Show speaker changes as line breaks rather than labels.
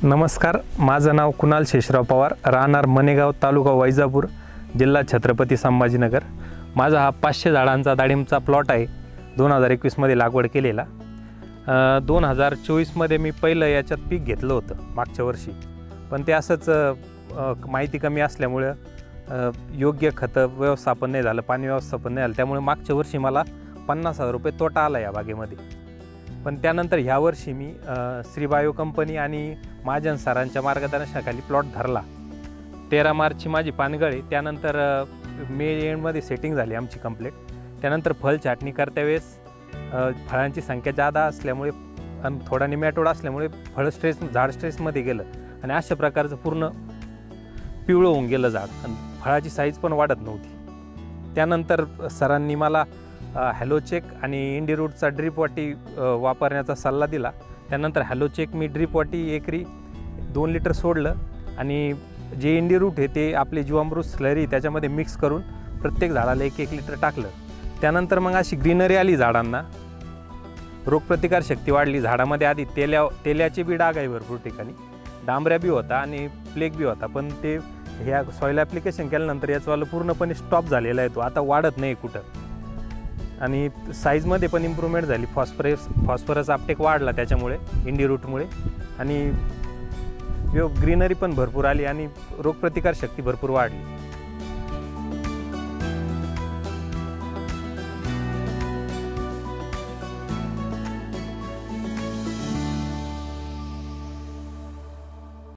नमस्कार, माझं नाव कुणाल शेषराव पवार, राहणार मनेगाव, तालुका वैजापूर, जिल्हा छत्रपती संभाजीनगर। माझा हा 500 झाडांचा डाळिंबचा प्लॉट आहे। 2021मध्ये लागवड केलेला। 2024मध्ये मी पहिलं याच्यात पीक घेतलं होतं मागच्या वर्षी, पण ते असंच माहिती कमी असल्यामुळे योग्य खत व्यवस्थापन नाही झालं, पाणी व्यवस्थापन नाही झालं, त्यामुळे मागच्या वर्षी मला 50,000 रुपये तोटा आला या बागेमध्ये। पण त्यानंतर ह्या वर्षी मी श्री बायो कंपनी आणि महाजन सरांच्या मार्गदर्शनाखाली प्लॉट धरला। 13 मार्चची माझी पानगळ, त्यानंतर मे एंडमध्ये सेटिंग झाली आमची कंप्लीट। त्यानंतर फळ छाटणी करत्या वेळेस फळांची संख्या जादा असल्यामुळे आणि थोडा निमॅटोड असल्यामुळे झाड स्ट्रेसमध्ये गेलं आणि अशा प्रकारचं पूर्ण पिवळं होऊन गेलं झाड आणि फळाची साईज पण वाढत नव्हती। त्यानंतर सरांनी मला हॅलोचेक आणि इंडिरूटचा ड्रीप वाटी वापरण्याचा सल्ला दिला। त्यानंतर हॅलोचेक मी ड्रीप वाटी एकरी 2 लिटर सोडलं आणि जे इंडिरूट आहे ते आपले जीवामृत स्लरी त्याच्यामध्ये मिक्स करून प्रत्येक झाडाला 1-1 लिटर टाकलं। त्यानंतर मग अशी ग्रीनरी आली झाडांना, रोगप्रतिकार शक्ती वाढली झाडामध्ये। आधी तेल्याचे बी डाग आहे भरपूर ठिकाणी, डांबऱ्या बी होता आणि प्लेग बी होता, पण ते ह्या सॉईल ॲप्लिकेशन केल्यानंतर याचं पूर्णपणे स्टॉप झालेला आहे, तो आता वाढत नाही कुठं। आणि साईजमध्ये पण इम्प्रूव्हमेंट झाली, फॉस्फरस अपटेक वाढला त्याच्यामुळे, इंडिरूटमुळे, आणि ग्रीनरी पण भरपूर आली आणि रोगप्रतिकार शक्ती भरपूर वाढली।